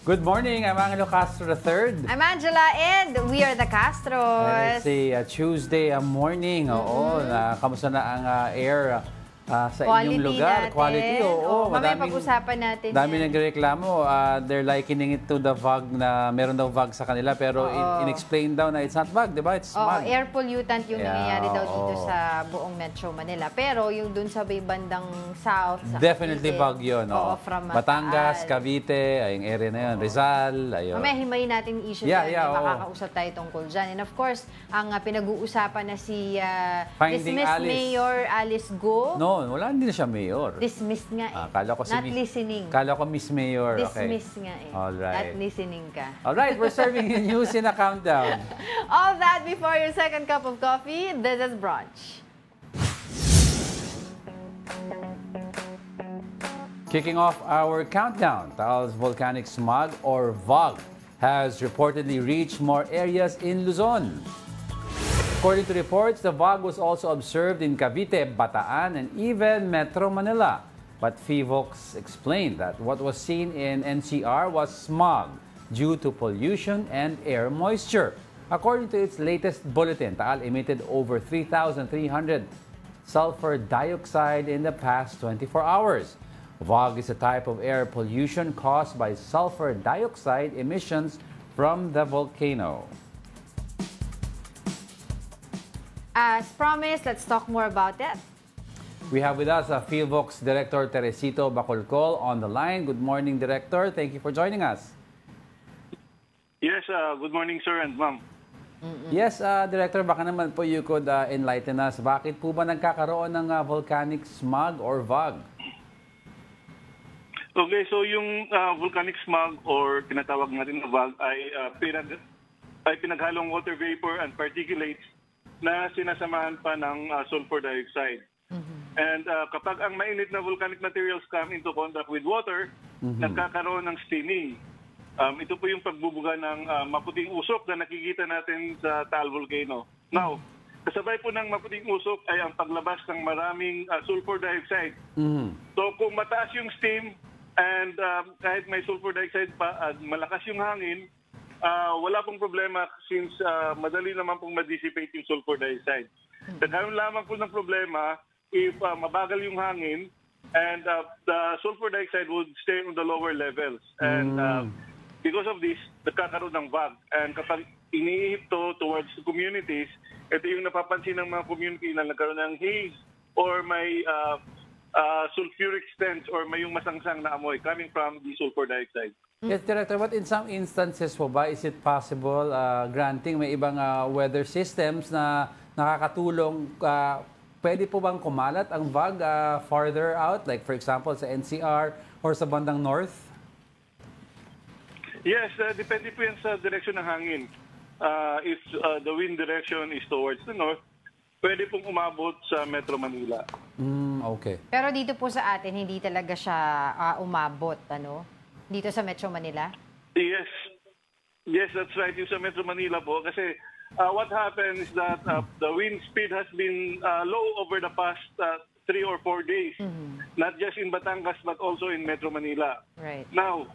Good morning, I'm Angelo Castro III. I'm Angela and we are the Castros. It's a Tuesday morning. Oo, kamusta na ang air sa inyong lugar? Natin. Quality, oo. Mamaya pag-usapan natin dami nagreklamo. They're likening it to the VAG na meron daw VAG sa kanila pero in-explain daw na it's not VAG, di ba? It's smog. Air pollutant yung nangyayari daw dito sa buong Metro Manila. Pero yung dun sa bandang south, sa definitely Cavite, VAG yun. from Batangas, Cavite, yung area na yun. Rizal, ayun. Mamaya himayin natin yung issue na makakausap tayo tungkol dyan. And of course, ang pinag-uusapan na si dismissed Mayor Alice Go. No, wala, hindi na siya mayor. Dismissed nga eh. Kala ko Not listening. Kala ko Miss Mayor. Dismissed nga eh. Alright. Not listening ka. Alright, we're serving you news in a countdown. All that before your second cup of coffee. This is brunch. Kicking off our countdown, Taal's volcanic smog, or VOG, has reportedly reached more areas in Luzon. According to reports, the VOG was also observed in Cavite, Bataan, and even Metro Manila. But PHIVOLCS explained that what was seen in NCR was smog due to pollution and air moisture. According to its latest bulletin, Taal emitted over 3,300 sulfur dioxide in the past 24 hours. VOG is a type of air pollution caused by sulfur dioxide emissions from the volcano. As promised, let's talk more about that. We have with us PHIVOLCS Director Teresito Bacolcol on the line. Good morning, Director. Thank you for joining us. Yes, good morning, sir and ma'am. Yes, Director, baka naman po you could enlighten us. Bakit po ba nagkakaroon ng volcanic smog or VOG? Okay, so yung volcanic smog or tinatawag natin na VOG ay pinaghalong water vapor and particulates na sinasamahan pa ng sulfur dioxide. And kapag ang mainit na volcanic materials come into contact with water, nagkakaroon ng steaming. Ito po yung pagbubuga ng maputing usok na nakikita natin sa Taal Volcano. Now, kasabay po ng maputing usok ay ang paglabas ng maraming sulfur dioxide. So kung mataas yung steam and kahit may sulfur dioxide pa at malakas yung hangin, wala pong problema since madali naman pong ma-dissipate yung sulfur dioxide. Nagkaroon lamang po ng problema if mabagal yung hangin and the sulfur dioxide would stay on the lower levels. And because of this, nagkakaroon ng VOG. And kapag iniihip to towards the communities, ito yung napapansin ng mga community na nagkaroon ng haze or may sulfuric stench or may yung masangsang na amoy coming from the sulfur dioxide. Yes, Director, but in some instances po ba, is it possible granting may ibang weather systems na nakakatulong, pwede po bang kumalat ang VOG farther out, like for example sa NCR or sa bandang north? Yes, depende po yan sa direksyon ng hangin. If the wind direction is towards the north, pwede pong umabot sa Metro Manila. Okay. Pero dito po sa atin, hindi talaga siya umabot, ano? Dito sa Metro Manila? Yes. Yes, that's right. Yung sa Metro Manila po. Kasi what happened is that the wind speed has been low over the past 3 or 4 days. Not just in Batangas but also in Metro Manila. Right. Now,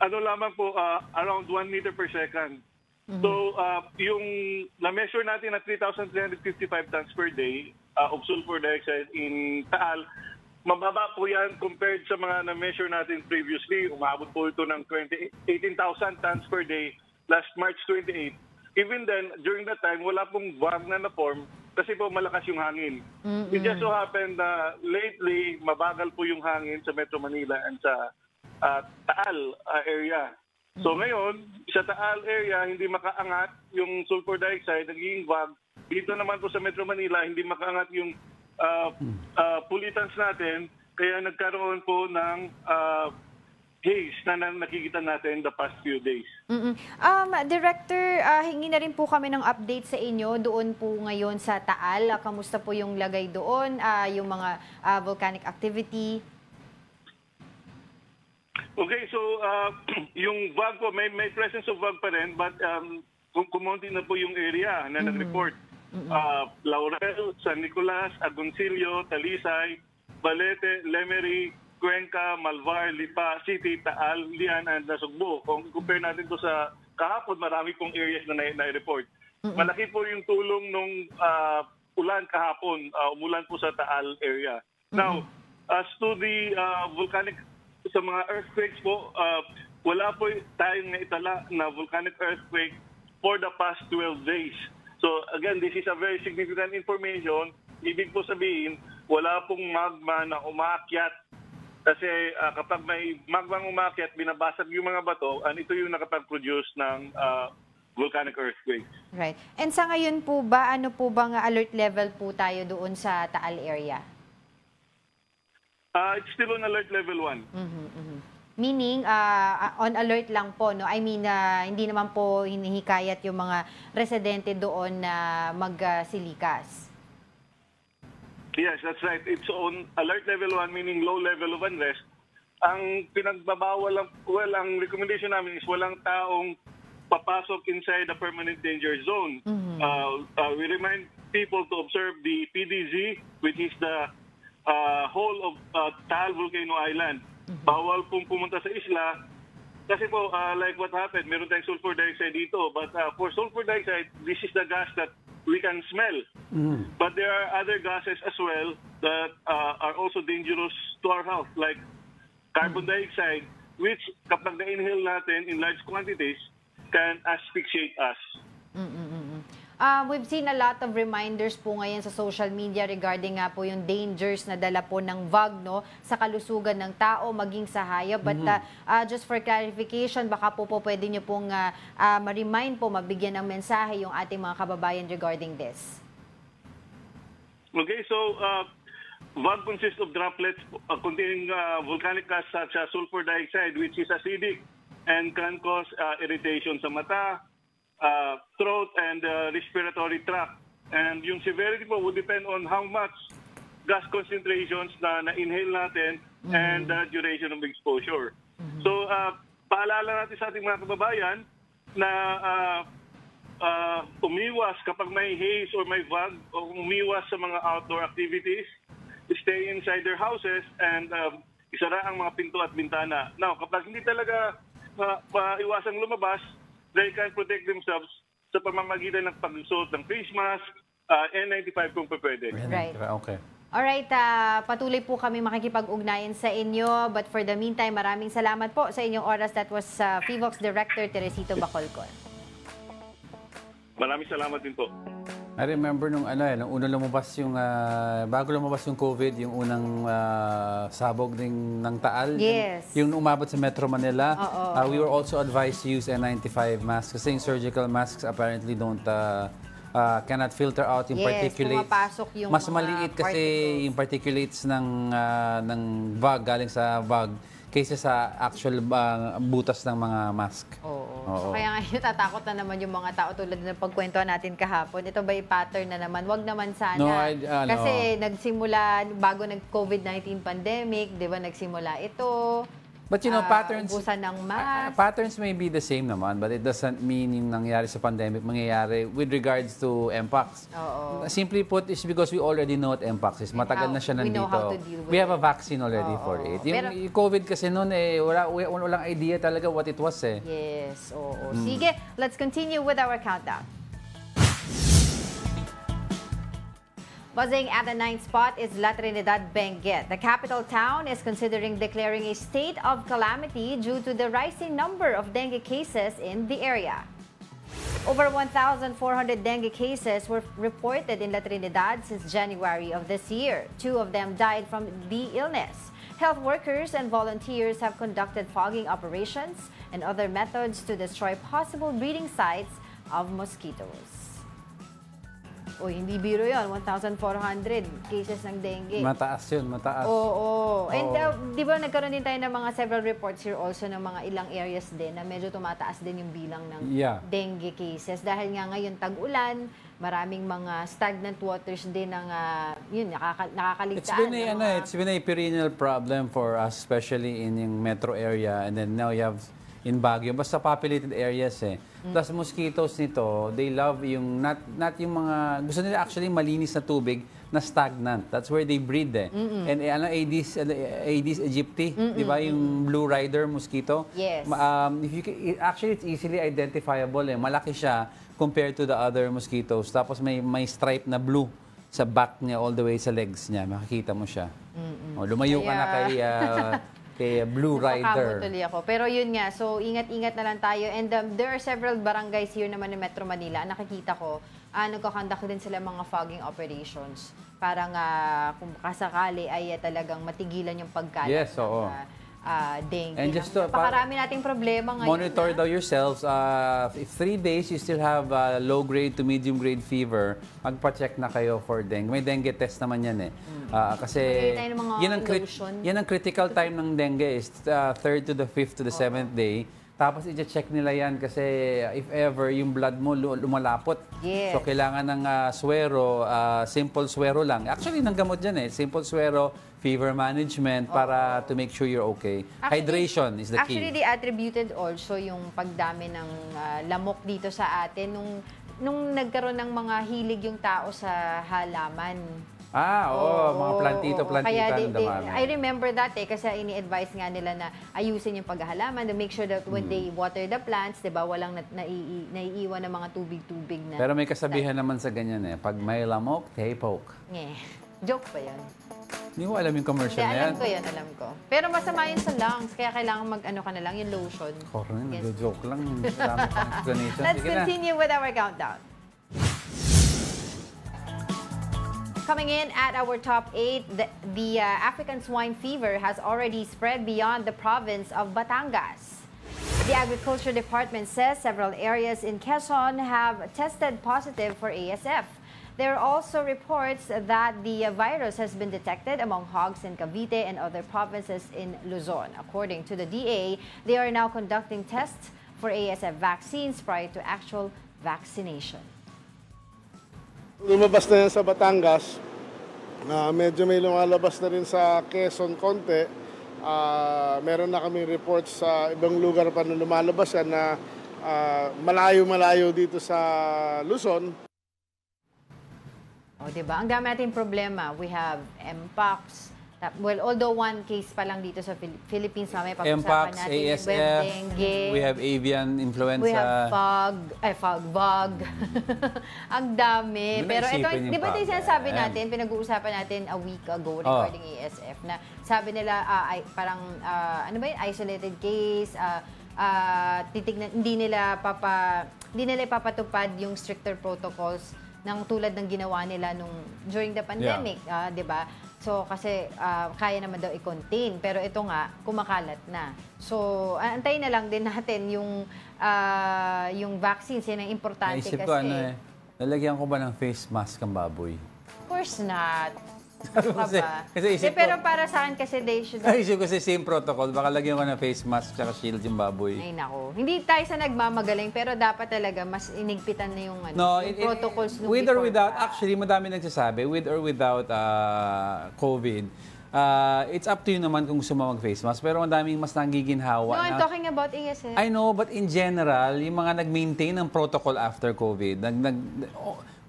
ano lamang po, around 1 meter per second. So, yung na-measure natin na 3,355 tons per day of sulfur dioxide in Taal, mababa po yan compared sa mga na-measure natin previously. Umabot po ito ng 18,000 tons per day last March 28. Even then, during that time, wala pong VOG na na-form kasi po malakas yung hangin. It just so happened na lately, mabagal po yung hangin sa Metro Manila and sa Taal area. So ngayon, sa Taal area, hindi makaangat yung sulfur dioxide, nagiging VOG. Dito naman po sa Metro Manila, hindi makaangat yung pollutants natin, kaya nagkaroon po ng haze na nakikita natin the past few days. Director, hingi na rin po kami ng update sa inyo doon po ngayon sa Taal. Kamusta po yung lagay doon, yung mga volcanic activity? Okay, so yung VOG po, may presence of VOG pa rin, but kumonti na po yung area na nag-report. Laurel, San Nicolas, Agoncillo, Talisay, Balete, Lemery, Cuenca, Malvar, Lipa City, Taal, Lian, and Nasugbo. Kung compare natin to sa kahapon, marami pong areas na na-report. Malaki po yung tulong nung ulan kahapon, umulan po sa Taal area. Now, as to the volcanic, sa mga earthquakes po, wala po tayong naitala na volcanic earthquake for the past 12 days. So again, this is a very significant information. Ibig po sabihin, wala pong magma na umaakyat. Kasi kapag may magma umaakyat, binabasag yung mga bato, and ito yung nakapag-produce ng volcanic earthquake. Right. And sa ngayon po ba, ano po bang alert level po tayo doon sa Taal area? It's still on alert level 1. Meaning, on alert lang po, no? I mean, hindi naman po hinihikayat yung mga residente doon na magsilikas. Yes, that's right. It's on alert level 1, meaning low level of unrest. Ang pinagbabawal lang, ang recommendation namin is walang taong papasok inside the permanent danger zone. We remind people to observe the PDZ, which is the whole of Taal Volcano Island. Bawal pong pumunta sa isla kasi po like what happened, meron tayong sulfur dioxide dito, but for sulfur dioxide, this is the gas that we can smell. But there are other gases as well that are also dangerous to our health, like carbon dioxide, which kapag na-inhale natin in large quantities can asphyxiate us. We've seen a lot of reminders po ngayon sa social media regarding nga po yung dangers na dala po ng VAG, no, sa kalusugan ng tao, maging sa hayop. But just for clarification, baka po pwede nyo pong ma-remind po, mabigyan ng mensahe yung ating mga kababayan regarding this. Okay, so VAG consists of droplets containing volcanic gas such as sulfur dioxide, which is acidic and can cause irritation sa mata, throat, and respiratory tract. And yung severity po would depend on how much gas concentrations na na-inhale natin and the duration of exposure. So, paalala natin sa ating mga kababayan na umiwas kapag may haze or may VAG, o umiwas sa mga outdoor activities, stay inside their houses, and isara ang mga pinto at bintana. Now, kapag hindi talaga maiwasang lumabas, they can protect themselves sa pamamagitan ng pagsuot ng face mask, N95 kung pwede. Right. Okay. Alright, patuloy po kami makikipag-ugnayan sa inyo. But for the meantime, maraming salamat po sa inyong oras. That was FIVOX Director Teresito Bacolcol. Maraming salamat din po. I remember nung nung una lumabas yung bago lumabas yung COVID, yung unang sabog ng Taal. Yes. Yung umabot sa Metro Manila. Oo. We were also advised to use N95 masks kasi yung surgical masks apparently cannot filter out yung particulates. Pumapasok yung mas mga maliit kasi particles. yung particulates ng VAG galing sa VAG kaysa sa actual butas ng mga mask. Oo. Oo. So, kaya ngayon tatakot na naman yung mga tao tulad ng pagkwentuhan natin kahapon. Ito ba yung pattern na naman? Wag naman sana. No, kasi nagsimula, bago nag-COVID-19 pandemic, di ba, nagsimula ito. But you know, patterns Ubusan ng mask. patterns may be the same naman, but it doesn't mean yung nangyari sa pandemic mangyayari with regards to Mpox. Oo. Simply put, is because we already know what Mpox is. Matagal na siya We know nandito. how to deal with We have a it. vaccine already for it. Yung COVID kasi noon walang idea talaga what it was eh. Yes, oo. Sige, let's continue with our countdown. Buzzing at the 9th spot is La Trinidad, Benguet. The capital town is considering declaring a state of calamity due to the rising number of dengue cases in the area. Over 1,400 dengue cases were reported in La Trinidad since January of this year. 2 of them died from the illness. Health workers and volunteers have conducted fogging operations and other methods to destroy possible breeding sites of mosquitoes. O, hindi biro yun. 1,400 cases ng dengue. Mataas yun, mataas. Oo. And di ba nagkaroon din tayo ng mga several reports here also ng mga ilang areas din na medyo tumataas din yung bilang ng dengue cases. Dahil nga ngayon tag-ulan, maraming mga stagnant waters din ng yun, nakakaligtaan. It's been a perennial problem for us, especially in yung metro area, and then now you have in Baguio, basta populated areas eh. Plus mosquitoes nito, they love yung not yung mga gusto nila actually malinis na tubig na stagnant. That's where they breed eh. And Aedes aegypti, di ba? Yung blue rider mosquito. Yes. Actually, it's easily identifiable eh. Malaki siya compared to the other mosquitoes. Tapos may stripe na blue sa back niya all the way sa legs niya. Makikita mo siya. Lumayo ka na kay Blue Rider. Tuloy ako. Pero yun nga, so ingat-ingat na lang tayo. And there are several barangays here naman in Metro Manila. Nakikita ko, nagkakandak din sila mga fogging operations. Para nga, kung kasakali ay talagang matigilan yung pagkalat ng dengue. And just to, napakarami nating problema ngayon. Monitor daw yourselves. If 3 days you still have low-grade to medium-grade fever, magpa-check na kayo for dengue. May dengue test naman yan eh. Kasi yan ang critical time ng dengue is 3rd to the 5th to the 7th day. Tapos i-check nila yan kasi if ever yung blood mo lumalapot. Yes. So kailangan ng swero, simple swero lang. Actually, nang gamot dyan eh. Simple swero, fever management para to make sure you're okay. Hydration is the key. Actually, they attributed also yung pagdami ng lamok dito sa atin nung nagkaroon ng mga hilig yung tao sa halaman. Mga plantito-plantita dumami. I remember that kasi ini-advise nga nila na ayusin yung paghahalaman to make sure that when they water the plants, 'di ba, walang naiiwan ng mga tubig-tubig na. Pero may kasabihan naman sa ganyan eh, pag may lamok, hey poke. Joke pa 'yun. Hindi ko alam yung commercial na yan. Alam ko. Pero masama yun sa lungs, kaya kailangan mag-ano ka na lang, yung lotion. Joke lang. Let's continue with our countdown. Coming in at our top 8, the African swine fever has already spread beyond the province of Batangas. The Agriculture Department says several areas in Quezon have tested positive for ASF. There are also reports that the virus has been detected among hogs in Cavite and other provinces in Luzon. According to the DA, they are now conducting tests for ASF vaccines prior to actual vaccination. Lumabas na yan sa Batangas, medyo may lumalabas na rin sa Quezon konti. Meron na kami reports sa ibang lugar pa na lumalabas yan na malayo-malayo dito sa Luzon. Diba? Ang dami natin problema. We have Mpox. Well, although one case pa lang dito sa Philippines, may pag-usapan Mpox, natin. ASF, we have dengue. We have avian influenza. We have fog. Ang dami. Pero ito, di ba ito sinasabi natin, pinag-uusapan natin a week ago regarding ASF, na sabi nila, ano ba yun, isolated case, hindi nila ipapatupad yung stricter protocols ng tulad ng ginawa nila during the pandemic, di ba? So, kasi kaya naman daw i-contain. Pero ito nga, kumakalat na. So, antayin na lang din natin yung vaccines. Yan ang importante Naisip kasi. ko, lalagyan ko ba ng face mask ang baboy? Of course not. Kasi isip ko, pero para saan kasi they should... Isip ko kasi same protocol. Baka lagyan ko ng face mask at shield yung baboy. Ay, nako. Hindi tayo sa nagmamagaling, pero dapat talaga mas inigpitan na yung protocols nung with or without, actually, madami nagsasabi, with or without COVID, it's up to you naman kung gusto mo mag-face mask. Pero madaming mas nangiginhawa. No, I'm talking about ASF. I know, but in general, yung mga nag-maintain ng protocol after COVID,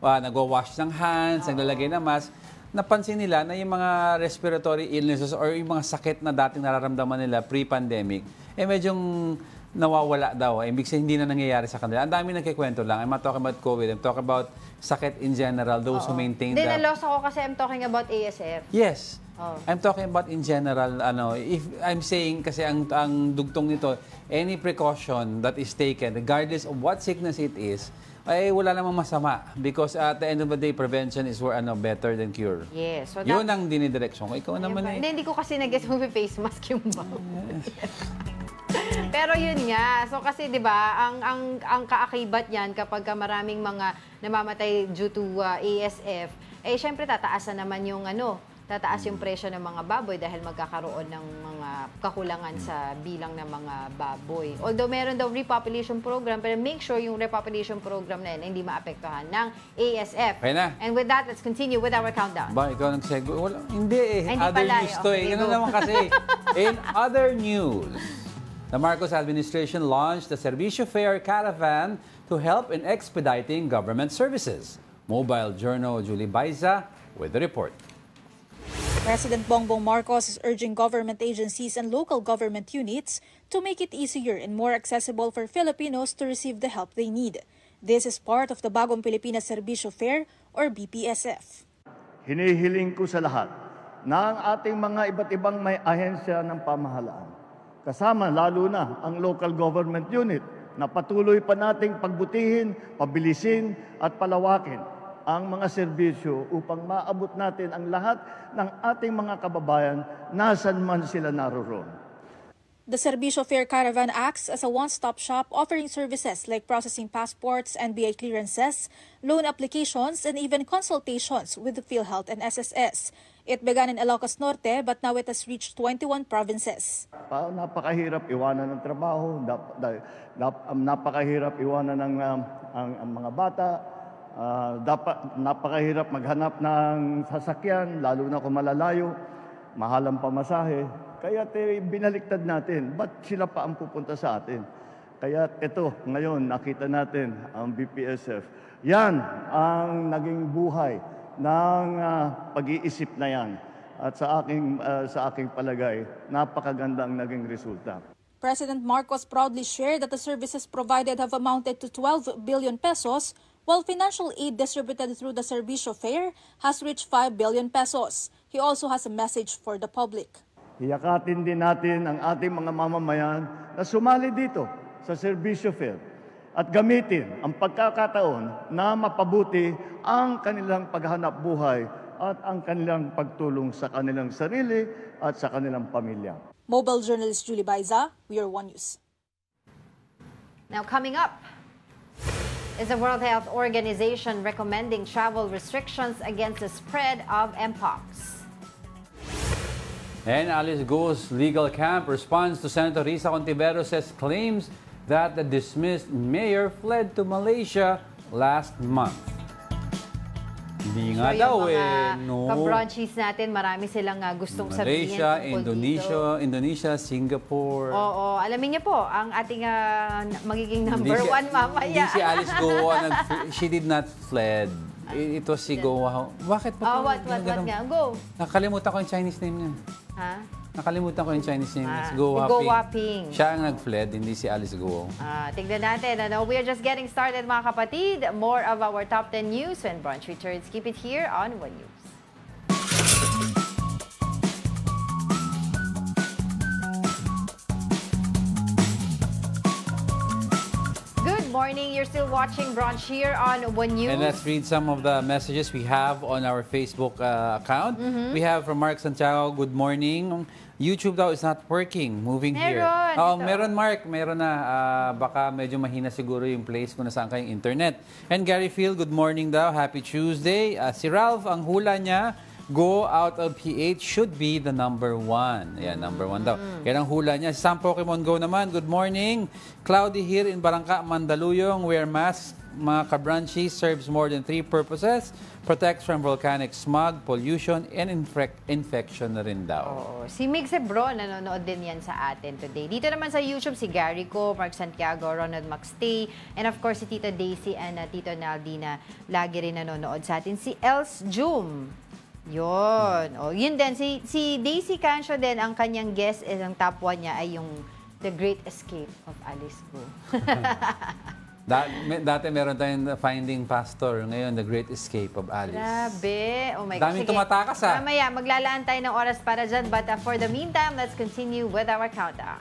nagwa-wash ng hands, naglalagay ng mask, napansin nila na yung mga respiratory illnesses or yung mga sakit na dating nararamdaman nila pre-pandemic, medyong nawawala daw. Ibig sabihin, hindi na nangyayari sa kanila. Ang dami nagkikwento lang. I'm not talking about COVID. I'm talking about sakit in general, those who maintain that. Then, na-lost ako kasi I'm talking about ASF. Yes. I'm talking about in general, if I'm saying kasi ang dugtong nito, any precaution that is taken, regardless of what sickness it is, ay wala namang masama because at the end of the day, prevention is better than cure. Yes. So yun ang dinidireksyon ko. Ikaw naman Hindi ko kasi nag-guess mo face mask yung ba. Pero yun nga. So kasi 'di ba, ang kaakibat yan kapag maraming mga namamatay due to ASF, syempre tataasan naman yung tataas yung presyo ng mga baboy dahil magkakaroon ng mga kakulangan sa bilang ng mga baboy. Although meron daw repopulation program, pero make sure yung repopulation program na yun hindi maapektuhan ng ASF. Okay na. And with that, let's continue with our countdown. Ba, ikaw nag-segue? Hindi other pala, news to Ganun naman kasi. In other news, the Marcos administration launched the Servicio Fair Caravan to help in expediting government services. Mobile Journal Julie Baiza with the report. President Bongbong Marcos is urging government agencies and local government units to make it easier and more accessible for Filipinos to receive the help they need. This is part of the Bagong Pilipinas Serbisyo Fair or BPSF. Hinihiling ko sa lahat na ang ating mga iba't ibang may ahensya ng pamahalaan, kasama lalo na ang local government unit, na patuloy pa nating pagbutihin, pabilisin at palawakin ang mga serbisyo upang maabot natin ang lahat ng ating mga kababayan nasan man sila naroon. The Serbisyo Fair Caravan acts as a one-stop shop offering services like processing passports, NBA clearances, loan applications, and even consultations with the PhilHealth and SSS. It began in Ilocos Norte but now it has reached 21 provinces. Napakahirap iwanan ng trabaho, napakahirap iwanan ng ang mga bata, napakahirap maghanap ng sasakyan, lalo na kung malalayo, mahal ang pamasahe. Kaya binaliktad natin, ba't sila pa ang pupunta sa atin? Kaya ito, ngayon nakita natin ang BPSF. Yan ang naging buhay ng pag-iisip na yan. At sa aking palagay, napakagandang naging resulta. President Marcos proudly shared that the services provided have amounted to 12 billion pesos, while financial aid distributed through the Serbisyo Fair has reached 5 billion pesos. He also has a message for the public. Hiyakatin din natin ang ating mga mamamayan na sumali dito sa Serbisyo Fair at gamitin ang pagkakataon na mapabuti ang kanilang paghanap buhay at ang kanilang pagtulong sa kanilang sarili at sa kanilang pamilya. Mobile journalist Julie Baiza, We Are One News. Now coming up, is the World Health Organization recommending travel restrictions against the spread of Mpox. And Alice Go's legal camp responds to Senator Risa Contiveros' claims that the dismissed mayor fled to Malaysia last month. Hindi nga daw no. Ka-branchies natin, marami silang gustong sabihin. Malaysia, Indonesia, Singapore. Oo, alamin niyo po, ang ating magiging number one mamaya. Hindi si Alice Go, she did not fled. Ito si Go. Bakit pa? What nga? Go. Nakalimutan ko yung Chinese name niya. Ha? Nakalimutan ko yung Chinese name. It's Go Go Waping. Waping. Siya ang nag-fled, hindi si Alice Go. Tignan natin. We are just getting started, mga kapatid. More of our top 10 news when brunch returns. Keep it here on One News. Good morning. You're still watching Brunch here on One News. And let's read some of the messages we have on our Facebook account. We have from Mark Santiago, good morning. YouTube daw is not working. Moving here. Meron Mark. Meron na. Baka medyo mahina siguro yung place kung nasaan kayong internet. And Gary Field, good morning daw. Happy Tuesday. Si Ralph, ang hula niya, Go out of PH should be the number 1. Yan, number 1 daw. Yan ang hula niya. Si Sam Pokemon Go naman, good morning. Cloudy here in Barangka, Mandaluyong. Wear masks, mga kabranchi, serves more than 3 purposes. Protects from volcanic smog, pollution, and infection na rin daw. Si Mig Sebron, nanonood din yan sa atin today. Dito naman sa YouTube, si Gary Co, Mark Santiago, Ronald Maxtay, and of course si Tita Daisy and Tito Naldina, lagi rin nanonood sa atin. Si Els Jum. Yun. Yun din. Si Daisy Cancio din, ang kanyang guest, ang top 1 niya ay yung The Great Escape of Alice Go. Dati meron tayong Finding Pastor. Ngayon, The Great Escape of Alice. Grabe. Oh my God. Daming tumatakas Mamaya, maglalaan tayo ng oras para dyan. But for the meantime, let's continue with our countdown.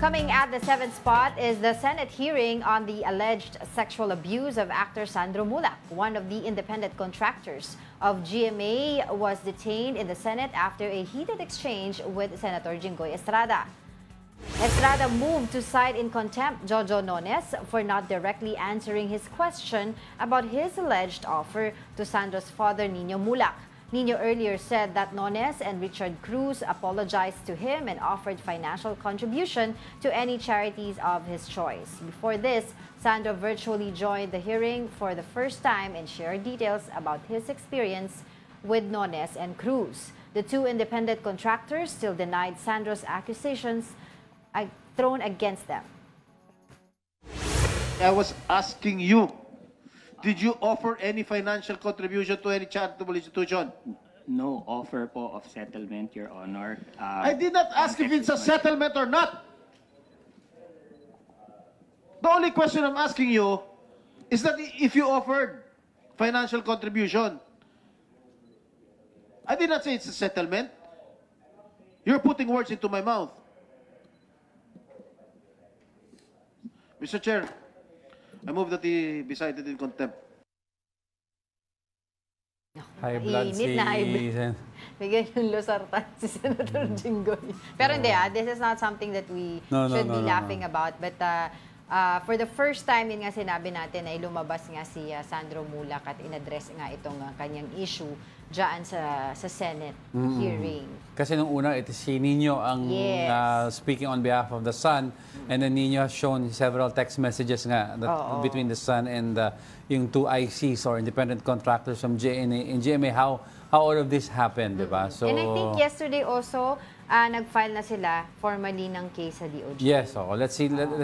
Coming at the 7th spot is the Senate hearing on the alleged sexual abuse of actor Sandro Mulak. One of the independent contractors of GMA was detained in the Senate after a heated exchange with Senator Jinggoy Estrada. Estrada moved to cite in contempt Jojo Nones for not directly answering his question about his alleged offer to Sandro's father, Nino Mulak. Nino earlier said that Nones and Richard Cruz apologized to him and offered financial contribution to any charities of his choice. Before this, Sandro virtually joined the hearing for the first time and shared details about his experience with Nones and Cruz. The two independent contractors still denied Sandro's accusations thrown against them. I was asking you Did you offer any financial contribution to any charitable institution? No offer po of settlement, Your Honor. I did not ask if it's a settlement or not. The only question I'm asking you is that if you offered financial contribution. I did not say it's a settlement. You're putting words into my mouth. Mr. Chair, I move that he be cited in contempt. High blood Init na high blood. Bigyan yung losartan si Senator Jinggoy. Pero hindi this is not something that we should be laughing about. But for the first time, yun nga sinabi natin ay lumabas nga si Sandro Mulak at in-address nga itong kanyang issue dyan sa Senate hearing. Kasi nung una, ito si Nino ang speaking on behalf of the Sun, and then Nino has shown several text messages nga that between the Sun and yung two ICs or independent contractors from GMA and GMA, how all of this happened, di ba? So, and I think yesterday also, nag-file na sila formally ng case sa DOJ. Yes, let's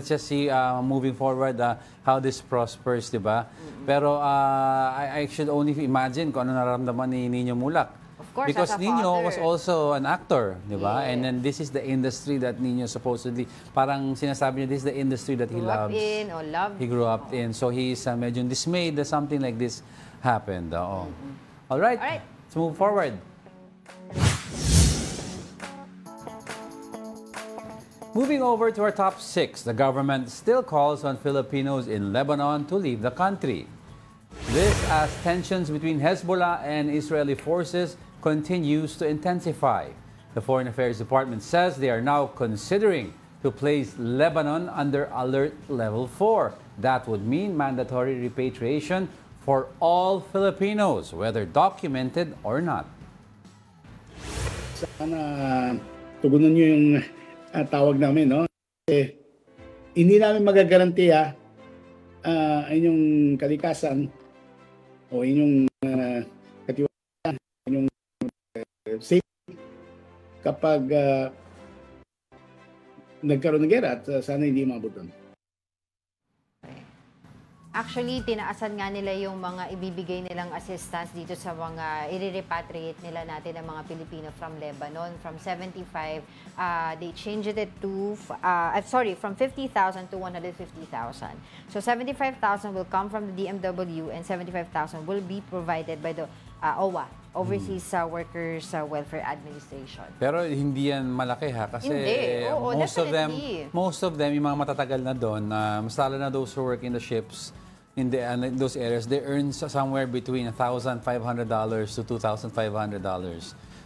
just see moving forward how this prospers, di ba? Pero I should only imagine kung ano nararamdaman ni Nino Mulak. Of course, because as a Nino father was also an actor, di ba? Yes. And then this is the industry that Nino supposedly, parang sinasabi niya, this is the industry that he loves. He grew up in. So he's medyo dismayed that something like this happened. All right, let's move forward. Moving over to our top 6, the government still calls on Filipinos in Lebanon to leave the country. This as tensions between Hezbollah and Israeli forces continues to intensify. The Foreign Affairs Department says they are now considering to place Lebanon under Alert Level 4. That would mean mandatory repatriation for all Filipinos, whether documented or not. Sana tugunan nyo yung tawag namin, no? Hindi namin magagarantiya inyong kalikasan o inyong katiwala, inyong safety kapag nagkaroon ng gera at sana hindi maabot doon. Actually, tinaasan nga nila yung mga ibibigay nilang assistance dito sa mga i-repatriate nila natin ng mga Pilipino from Lebanon. From 75, they changed it to, from 50,000 to 150,000. So 75,000 will come from the DMW and 75,000 will be provided by the OWA, Overseas Workers Welfare Administration. Pero hindi yan malaki ha kasi most of them yung mga matatagal na doon, mas lalo na those who work in the ships in those areas, they earn somewhere between $1,500 to $2,500.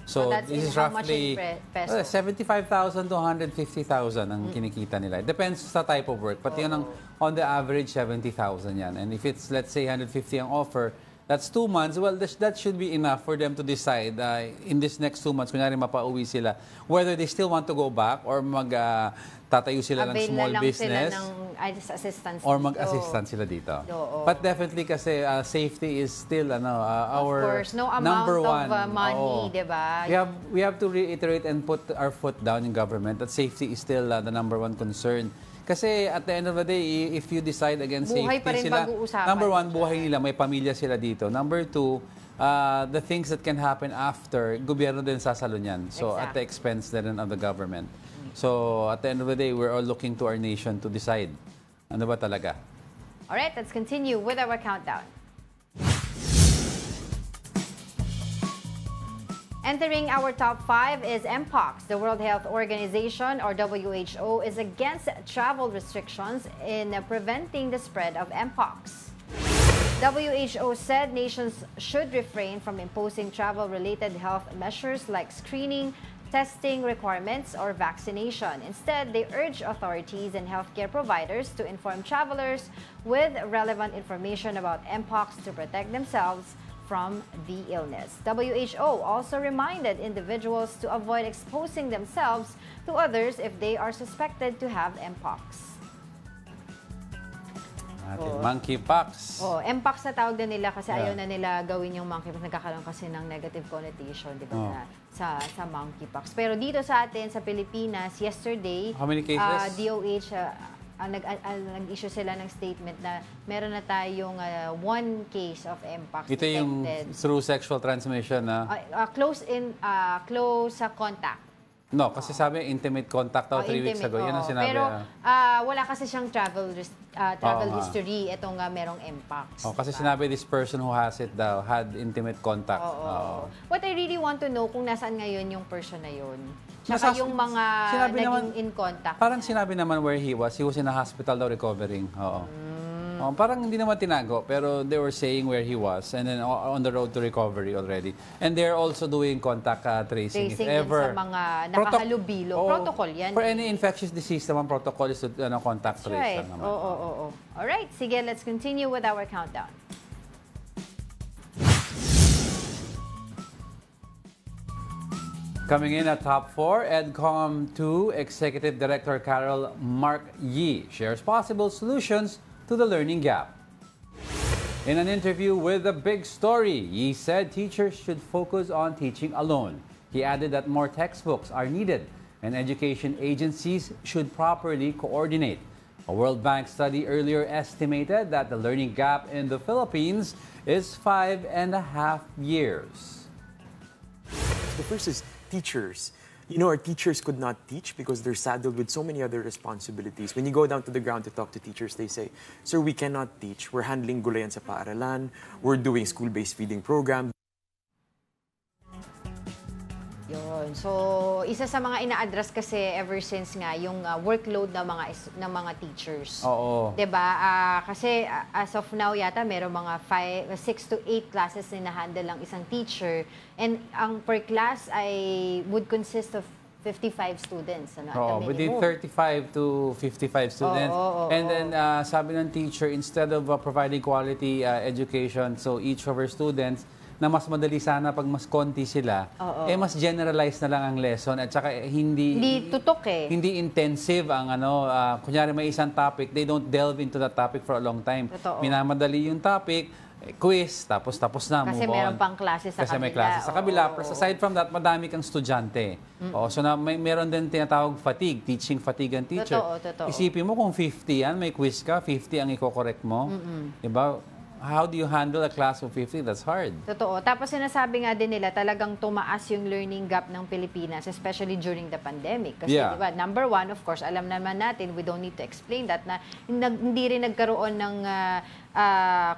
So this is roughly 75,000 to 150,000 ang kinikita nila. It depends sa type of work. But yun on the average 70,000 yan. And if it's let's say 150 ang offer, that's 2 months. Well, that should be enough for them to decide in this next 2 months, kunyari mapauwi sila, whether they still want to go back or tatayo sila ng small business or mag-assistant sila dito. But definitely kasi safety is still our number one. Of money, diba? We have to reiterate and put our foot down in government that safety is still the number one concern. Kasi at the end of the day, if you decide against safety sila, number one, buhay nila, may pamilya sila dito. Number two, the things that can happen after, gobyerno din sasalo niyan. So at the expense din of the government. So at the end of the day, we're all looking to our nation to decide. Ano ba talaga? Alright, let's continue with our countdown. Entering our top 5 is Mpox. The World Health Organization, or WHO, is against travel restrictions in preventing the spread of Mpox. WHO said nations should refrain from imposing travel-related health measures like screening, testing requirements, or vaccination. Instead, they urge authorities and healthcare providers to inform travelers with relevant information about Mpox to protect themselves from the illness. WHO also reminded individuals to avoid exposing themselves to others if they are suspected to have Mpox. Monkeypox. Mpox na tawag na nila kasi ayaw na nila gawin yung monkeypox. Nagkakaroon kasi ng negative connotation, di ba, sa monkeypox. Pero dito sa atin, sa Pilipinas, yesterday, how many cases? DOH, nag-issue sila ng statement na meron na tayong 1 case of Mpox Ito detected. yung through sexual transmission na? Close sa contact. No, kasi sabi intimate contact daw 3 weeks ago. Yan ang sinabi. Pero wala kasi siyang travel history itong merong Mpox. Kasi sinabi this person who has it daw had intimate contact. What I really want to know kung nasaan ngayon yung person na yun. Tsaka yung mga naging in contact. Parang sinabi naman where he was in a hospital daw recovering. Parang hindi naman tinago, pero they were saying where he was and then on the road to recovery already. And they're also doing contact tracing. If ever. Sa mga nakahalubilo. Protocol yan. For any infectious disease naman, protocol is to contact trace. Right. Alright, sige, let's continue with our countdown. Coming in at top 4, EDCOM 2 Executive Director Carol Mark Yee shares possible solutions to the learning gap. In an interview with The Big Story, Yee said teachers should focus on teaching alone. He added that more textbooks are needed and education agencies should properly coordinate. A World Bank study earlier estimated that the learning gap in the Philippines is 5.5 years. The first is teachers. You know, our teachers could not teach because they're saddled with so many other responsibilities. When you go down to the ground to talk to teachers, they say, "Sir, we cannot teach. We're handling gulayan sa paaralan. We're doing school-based feeding program." Yun. So, isa sa mga ina-address kasi ever since nga yung workload ng mga teachers. Oo. 'Di ba? Kasi as of now yata merong mga 6 to 8 classes na na-handle lang isang teacher, and ang per class ay would consist of 55 students, at the within minimum. 35 to 55 students. And then sabi ng teacher, instead of providing quality education so each of our students, na mas madali sana pag mas konti sila, mas generalized na lang ang lesson at saka hindi tutok hindi intensive ang kunyari may isang topic, they don't delve into that topic for a long time. Minamadali yung topic, quiz, tapos na, kasi move on. meron pang klase sa kabila. Kasi may klase sa kabila. Aside from that, madami kang estudyante. So meron din tinatawag fatigue, teaching fatigue ang teacher. Totoo. Isipin mo kung 50 yan, may quiz ka, 50 ang i-correct mo. Diba? How do you handle a class of 50? That's hard. Totoo. Tapos sinasabi nga din nila talagang tumaas yung learning gap ng Pilipinas, especially during the pandemic. Kasi diba, number one, of course, alam naman natin, we don't need to explain that, na hindi rin nagkaroon ng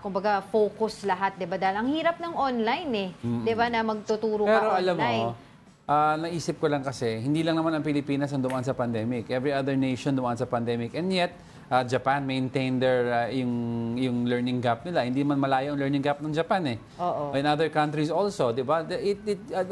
kumbaga focus lahat, diba? Dahil ang hirap ng online diba, na magtuturo ka online. Pero alam mo, naisip ko lang kasi, hindi lang naman ang Pilipinas ang dumaan sa pandemic. Every other nation dumaan sa pandemic. And yet, Japan maintained their yung learning gap nila. Hindi man malayo ang learning gap ng Japan In other countries also, di ba? At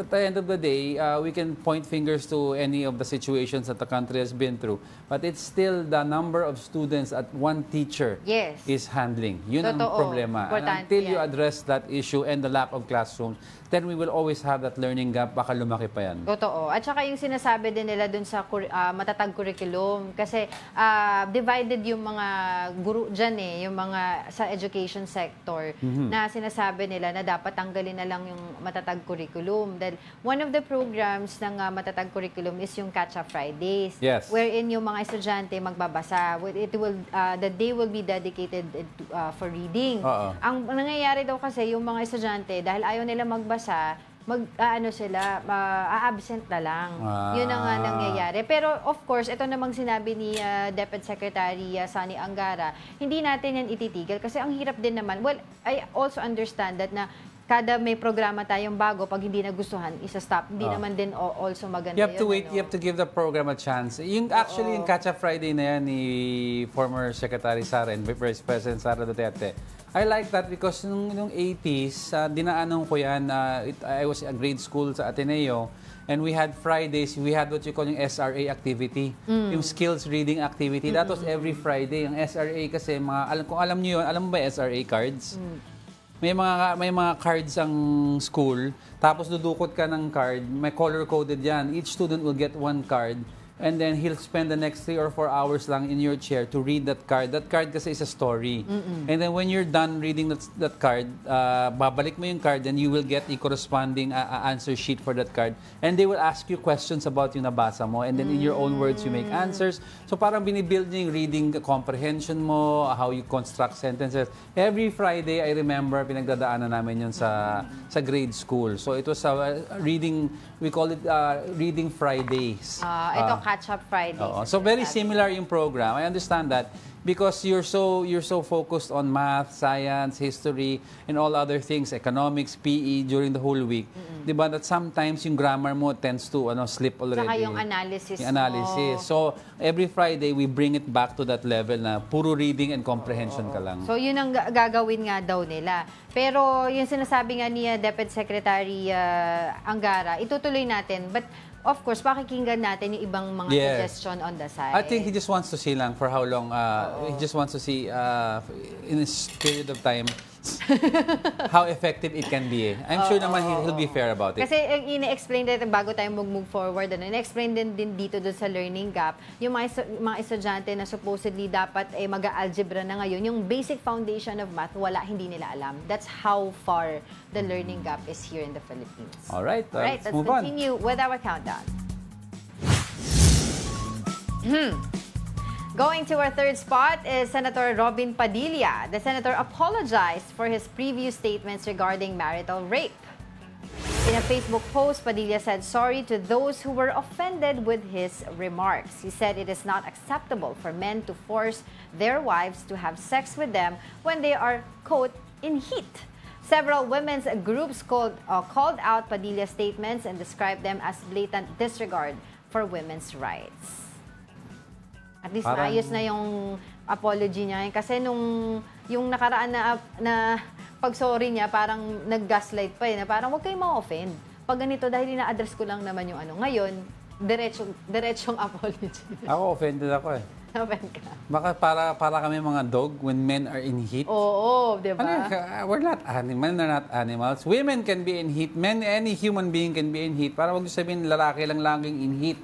the end of the day, we can point fingers to any of the situations that the country has been through. But it's still the number of students at one teacher is handling. Yun ang problema. And until you address that issue and the lack of classrooms, then we will always have that learning gap. Baka lumaki pa yan. Totoo. At saka yung sinasabi din nila dun sa matatag curriculum. Kasi divided yung mga guru dyan yung mga sa education sector na sinasabi nila na dapat tanggalin na lang yung matatag curriculum. Dahil one of the programs ng matatag curriculum is yung Catch-up Fridays. Wherein yung mga estudyante magbabasa. The day will be dedicated for reading. Ang nangyayari daw kasi yung mga estudyante, dahil ayaw nila magbasa, a-absent na lang. Yun ang nangyayari. Pero of course, ito namang sinabi ni Deputy Secretary Sani Angara, hindi natin yan ititigil kasi ang hirap din naman. Well, I also understand that na kada may programa tayong bago, pag hindi nagustuhan, isa-stop. Hindi naman din also maganda you have to wait, you have to give the program a chance. Actually, yung Catch-up Friday na yan ni former Secretary Sara and Vice President Sara Duterte, I like that because nung 80s, dinaanan ko yan. I was a grade school sa Ateneo, and we had Fridays, we had what you call yung SRA activity, yung skills reading activity. That was every Friday. Yung SRA kasi, kung alam niyo yun, alam mo ba yung SRA cards? May mga cards ang school, tapos dudukot ka ng card, may color-coded yan. Each student will get one card. and then he'll spend the next 3 or 4 hours lang in your chair to read that card. That card kasi is a story. And then when you're done reading that card, babalik mo yung card, and you will get a corresponding answer sheet for that card. And they will ask you questions about yung nabasa mo, and then in your own words, you make answers. So parang binibuild niyo yung reading comprehension mo, how you construct sentences. Every Friday, I remember, pinagdadaanan namin yun sa grade school. So it was a reading, we call it Reading Fridays. Ito, Catch-up Fridays. So very similar yung program. I understand that because you're so focused on math, science, history, and all other things, economics, PE during the whole week. Diba that sometimes yung grammar mo tends to slip already. Saka yung analysis mo. So every Friday we bring it back to that level na puro reading and comprehension ka lang. So yun ang gagawin nga daw nila. Pero yung sinasabi nga ni Deputy Secretary Angara, itutuloy natin. But of course, pakikinggan natin yung ibang mga suggestion on the side. I think he just wants to see lang for how long, he just wants to see in this period of time how effective it can be. I'm sure naman he'll be fair about it. Kasi ina-explain din bago tayo mag-move forward, ina-explain din dito doon sa learning gap, yung mga estudyante na supposedly dapat mag-algebra na ngayon, yung basic foundation of math, hindi nila alam. That's how far the learning gap is here in the Philippines. All right, let's move on. Continue with our countdown. Going to our third spot is Senator Robin Padilla. The senator apologized for his previous statements regarding marital rape. In a Facebook post, Padilla said sorry to those who were offended with his remarks. He said it is not acceptable for men to force their wives to have sex with them when they are, quote, in heat. Several women's groups called out Padilla's statements and described them as blatant disregard for women's rights. At least maayos na yung apology niya. Kasi yung nakaraan na pag-sorry niya, parang nag-gaslight pa na parang huwag kayong ma-offend. Pag ganito, dahil ina-address ko lang naman yung Ngayon, diretsong apology. Ako, offended ako Offend ka? Baka para kami mga dog when men are in heat. Oo, di ba? We're not animals. Men are not animals. Women can be in heat. Men, any human being can be in heat. Para wag sabihin lalaki lang laging in heat.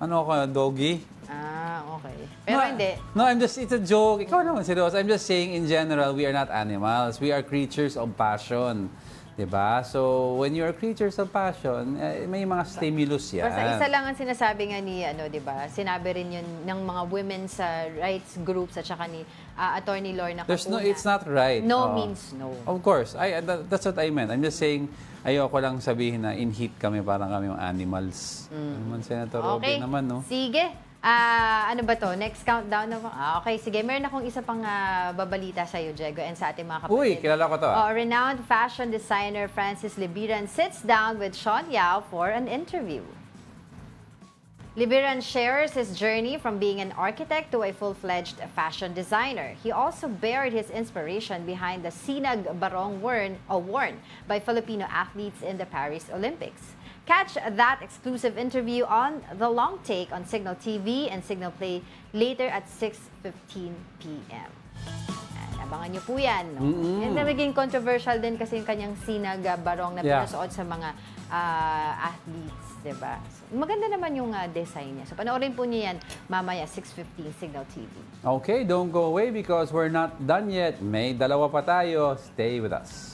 Ano ka, doggy? Okay. Pero hindi. No, it's a joke. Ikaw naman, seryoso. I'm just saying, in general, we are not animals. We are creatures of passion. Diba? So, when you are creatures of passion, may mga stimulus yan. Basta isa lang ang sinasabi nga ni, diba? Sinabi rin yun ng mga women's rights groups at saka ni Attorney Lorna Capuna. It's not right. No means no. Of course. That's what I meant. I'm just saying, ayoko lang sabihin na in heat kami, parang kami yung animals. Naman, Senator Robin naman, no? Sige. Ano ba to? Next countdown na okay, sige. Meron akong isa pang babalita sa'yo, Diego, and sa ating mga kapatid. Uy, kilala ko to. Renowned fashion designer Francis Libiran sits down with Sean Yao for an interview. Libiran shares his journey from being an architect to a full-fledged fashion designer. He also bared his inspiration behind the sinag barong worn by Filipino athletes in the Paris Olympics. Catch that exclusive interview on The Long Take on Signal TV and Signal Play later at 6:15 p.m. Abangan niyo po yan. No? And naging controversial din kasi yung kanyang sinag barong na pinasuot sa mga athletes. Diba? So, maganda naman yung design niya. So panoorin po niyo yan mamaya 6:15 Signal TV. Okay, don't go away because we're not done yet. May dalawa pa tayo. Stay with us.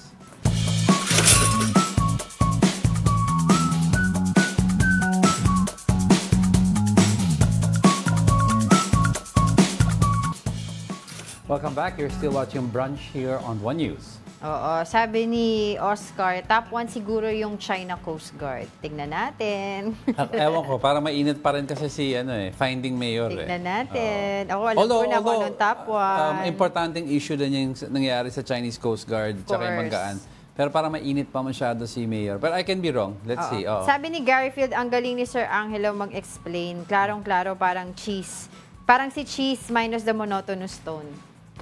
Welcome back. You're still watching Brunch here on One News. Oo, sabi ni Oscar, top 1 siguro yung China Coast Guard. Tingnan natin. Ewan ko, para mainit pa rin kasi si Finding Mayor. Tingnan natin. Ako, alam ko na kung anong top 1. Importanteng issue din yung nangyayari sa Chinese Coast Guard tsaka yung Banggaan. Pero para mainit pa masyado si Mayor. But I can be wrong. Let's see. Sabi ni Gary Field, ang galing ni Sir Angelo mag-explain. Klarong-klaro, parang cheese. Parang si cheese minus the monotonous tone.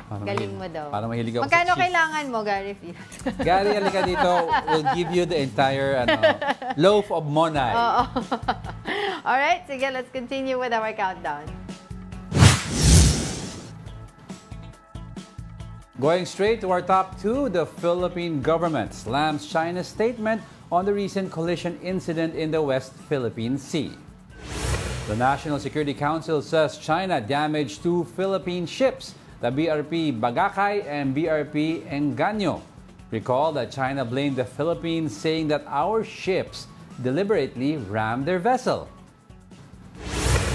Galing mo daw. Para mahilig ako Magkano sa cheese. kailangan mo, Gary Field? Gary, halika dito. We'll give you the entire loaf of Monay. Alright, sige, let's continue with our countdown. Going straight to our top 2, the Philippine government slams China's statement on the recent collision incident in the West Philippine Sea. The National Security Council says China damaged 2 Philippine ships, the BRP Bagakay and BRP Engaño. Recall that China blamed the Philippines, saying that our ships deliberately rammed their vessel.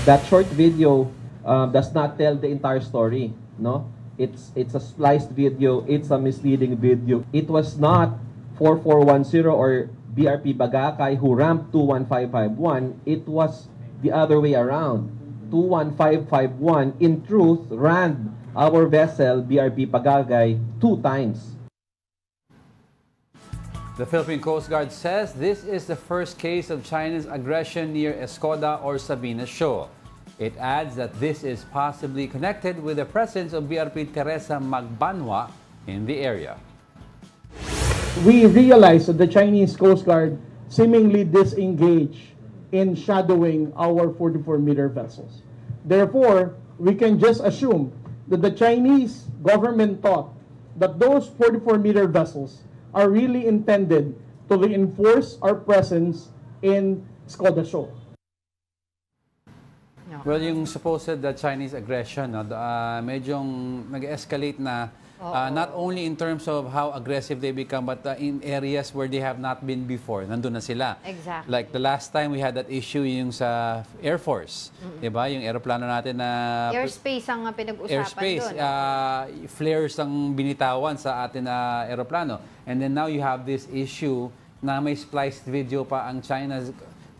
That short video does not tell the entire story, no? It's a spliced video, it's a misleading video. It was not 4410 or BRP Bagakay who rammed 21551. It was the other way around. 21551 in truth rammed our vessel BRP Bagakay 2 times. The Philippine Coast Guard says this is the first case of China's aggression near Escoda or Sabina Shoal. It adds that this is possibly connected with the presence of BRP Teresa Magbanwa in the area. We realize that the Chinese Coast Guard seemingly disengaged in shadowing our 44-meter vessels. Therefore, we can just assume that the Chinese government thought that those 44-meter vessels are really intended to reinforce our presence in Escoda Shoal. Well, yung supposed Chinese aggression, medyong nag-escalate na not only in terms of how aggressive they become, but in areas where they have not been before. Nandun na sila. Exactly. Like the last time we had that issue yung sa Air Force. Diba? Yung aeroplano natin na... Airspace ang pinag-usapan airspace, doon. Flares ang binitawan sa atin na aeroplano. And then now you have this issue na may spliced video pa ang China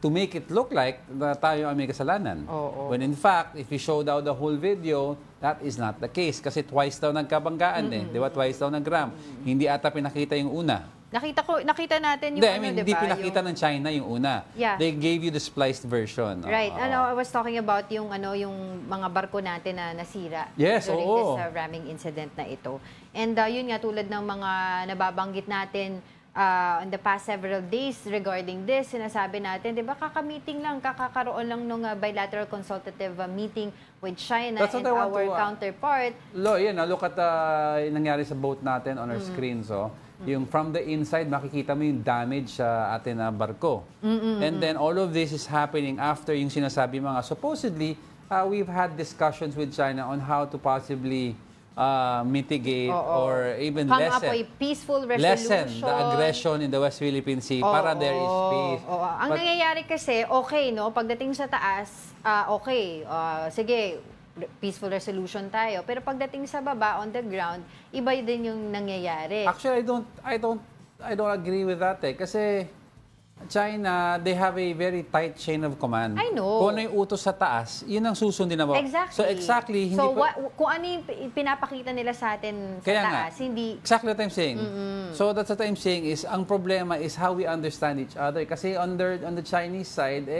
to make it look like na tayo ang may kasalanan. When in fact, if you show daw the whole video, that is not the case. Kasi twice daw nagkabanggaan Di ba? Twice daw nag-ram. Hindi ata pinakita yung una. Nakita natin yung hindi pinakita ng China yung una. Yeah. They gave you the spliced version. Right. I was talking about yung mga barko natin na nasira during this ramming incident na ito. And yun nga, tulad ng mga nababanggit natin in the past several days regarding this, sinasabi natin, di ba, kakakaroon lang nung bilateral consultative meeting with China and our counterpart. Look at nangyari sa boat natin on our screens. Yung from the inside, makikita mo yung damage sa atin na barko. And then all of this is happening after yung sinasabi mga, supposedly, we've had discussions with China on how to possibly mitigate or even lessen the aggression in the West Philippine Sea para there is peace. Ang nangyayari kasi, pagdating sa taas, sige, peaceful resolution tayo. Pero pagdating sa baba, on the ground, iba din yung nangyayari. Actually, I don't agree with that kasi China, they have a very tight chain of command. I know. Kung ano yung utos sa taas, yun ang susundin na mo. Exactly. Kung ano yung pinapakita nila sa atin sa taas, hindi... Exactly what I'm saying. So that's what I'm saying is, ang problema is how we understand each other. Kasi on the Chinese side,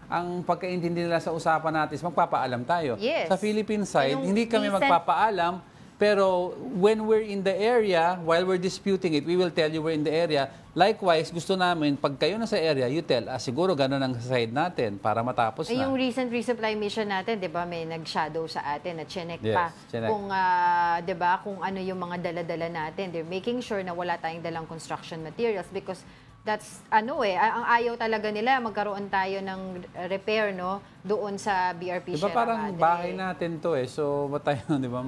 ang pagkaintindi nila sa usapan natin is magpapaalam tayo. Yes. Sa Philippine side, hindi kami magpapaalam. Pero when we're in the area, while we're disputing it, we will tell you we're in the area. Likewise, gusto namin, pag kayo na sa area, you tell, siguro gano'n ang side natin para matapos na. Yung recent resupply mission natin, di ba, may nag-shadow sa atin, na chinek pa. Kung, di ba, kung ano yung mga dala-dala natin. They're making sure na wala tayong dalang construction materials because that's, ang ayaw talaga nila, magkaroon tayo ng repair, doon sa BRP Sierra Madre. Diba parang bahay natin to so ba't tayo, di ba,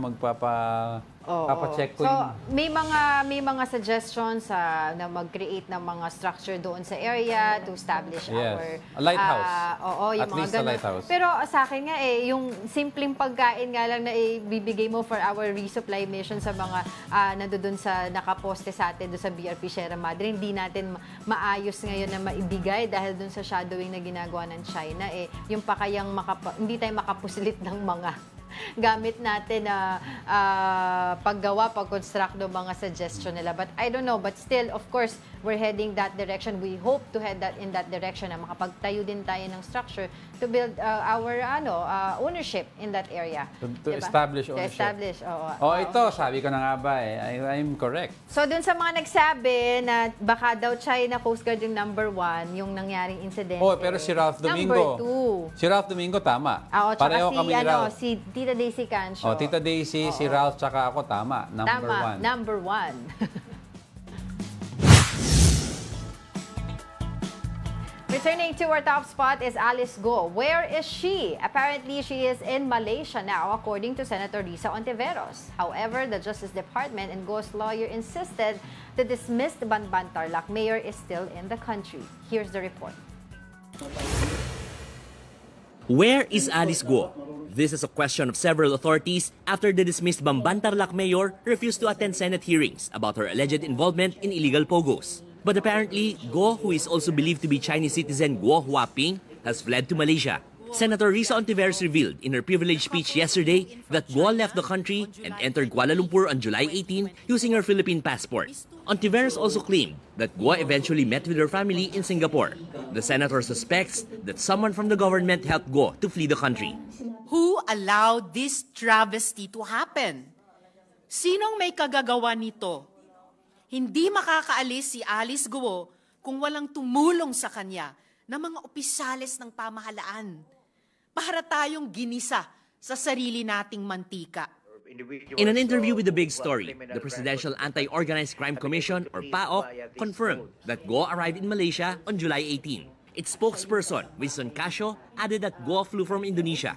papacheck ko So, may mga suggestions na mag-create ng mga structure doon sa area to establish our... a lighthouse. Yung At mga least a lighthouse. Pero sa akin nga yung simpleng pagkain nga lang na ibibigay mo for our resupply mission sa mga nandoon sa nakaposte sa atin doon sa BRP Sierra Madre, hindi natin maayos ngayon na maibigay dahil doon sa shadowing na ginagawa ng China, yung pakayang hindi tayo makapusilit ng mga gamit natin na pag-construct ng mga suggestion nila. But I don't know. But still, of course, we're heading that direction. We hope to head in that direction na makapagtayo din tayo ng structure to build our ownership in that area. To establish ownership. To establish, ito, sabi ko na nga ba I'm correct. So, dun sa mga nagsabi na baka daw China Coast Guard yung #1, yung nangyaring incident. Pero si Ralph Domingo. #2. Si Ralph Domingo, tama. Pareho kami ni Ralph. Si Tita Daisy Cancio. Tita Daisy, si Ralph, tsaka ako, tama. #1. Returning to our top spot is Alice Go. Where is she? Apparently, she is in Malaysia now, according to Senator Risa Ontiveros. However, the Justice Department and Go's lawyer insisted the dismissed Banban Tarlac mayor is still in the country. Here's the report. Where is Alice Go? This is a question of several authorities after the dismissed Banban Tarlac mayor refused to attend Senate hearings about her alleged involvement in illegal pogos. But apparently, Go, who is also believed to be Chinese citizen Guo Huaping, has fled to Malaysia. Senator Risa Ontiveros revealed in her privilege speech yesterday that Guo left the country and entered Kuala Lumpur on July 18 using her Philippine passport. Ontiveros also claimed that Guo eventually met with her family in Singapore. The senator suspects that someone from the government helped Guo to flee the country. Who allowed this travesty to happen? Sinong may kagagawa nito? Hindi makakaalis si Alice Guo kung walang tumulong sa kanya ng mga opisyales ng pamahalaan. Para tayong ginisa sa sarili nating mantika. In an interview with The Big Story, the Presidential Anti-Organized Crime Commission, or PAOC, confirmed that Guo arrived in Malaysia on July 18. Its spokesperson, Winston Casio, added that Guo flew from Indonesia.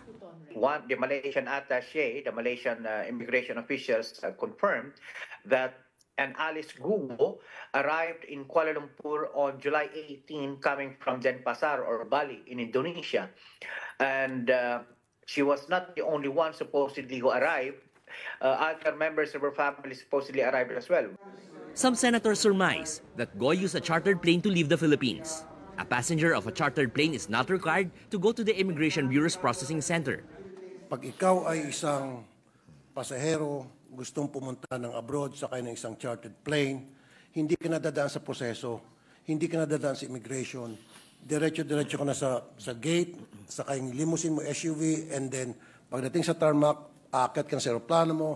The Malaysian attaché, the Malaysian immigration officials confirmed that Alice Guo arrived in Kuala Lumpur on July 18 coming from Denpasar or Bali in Indonesia. And she was not the only one supposedly who arrived. Other members of her family supposedly arrived as well. Some senators surmise that Guo used a chartered plane to leave the Philippines. A passenger of a chartered plane is not required to go to the Immigration Bureau's processing center. Pag ikaw ay isang pasahero, gustong pumunta ng abroad, sakay ng isang chartered plane, hindi ka nadadaan sa proseso, hindi ka nadadaan sa immigration, diretso-diretso ka na sa gate, sakay ng limousine mo, SUV, and then pagdating sa tarmac, aakyat ka na sa aeroplano mo.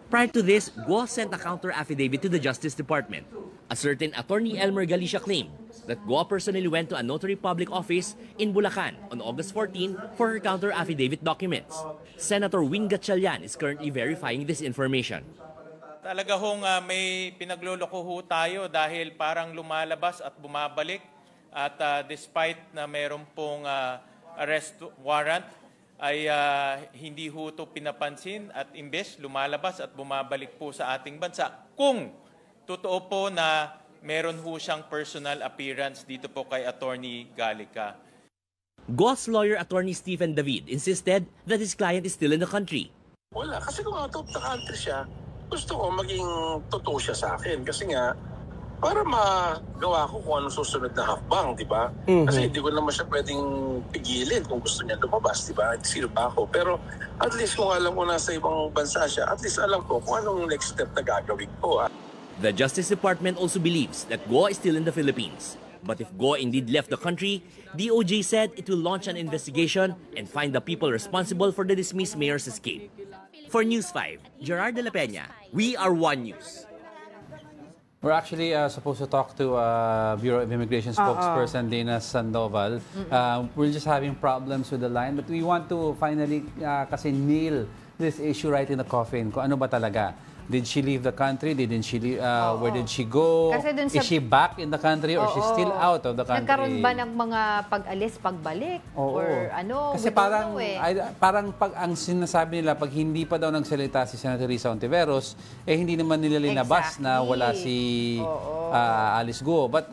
Prior to this, Guo sent a counter affidavit to the Justice Department. A certain attorney Elmer Galicia claimed that Guo personally went to a notary public office in Bulacan on August 14 for her counter affidavit documents. Senator Wing Gatchalian is currently verifying this information. Talaga hong may pinagluloko ho tayo dahil parang lumalabas at bumabalik at despite na mayroon pong arrest warrant ay hindi ho ito pinapansin at imbes lumalabas at bumabalik po sa ating bansa. Kung totoo po na meron ho siyang personal appearance dito po kay Attorney Galica. Guo's lawyer, Attorney Stephen David, insisted that his client is still in the country. Wala, kasi kung out of the country siya, gusto ko maging totoo siya sa akin. Kasi nga, para magawa ko kung anong susunod na hakbang, di ba? Kasi hindi ko naman siya pwedeng pigilin kung gusto niya lumabas, di ba? Sino ba ako? Pero at least kung alam ko nasa ibang bansa siya, at least alam ko kung anong next step na gagawin ko. The Justice Department also believes that Guo is still in the Philippines. But if Guo indeed left the country, DOJ said it will launch an investigation and find the people responsible for the dismissed mayor's escape. For News 5, Gerard de la Peña, we are One News. We're actually supposed to talk to Bureau of Immigration spokesperson Dana Sandoval. We're just having problems with the line, but we want to finally kasi nail this issue right in the coffin. Kung ano ba talaga? Did she leave the country? Didn't she leave? Where did she go? Is she back in the country or she's still out of the country? Nagkaroon ba ng mga pag-alis, pagbalik? Or ano? Kasi parang pag ang sinasabi nila, pag hindi pa daw nagsalita si Senator Risa Ontiveros, hindi naman nila linabas na wala si Alice Guo. But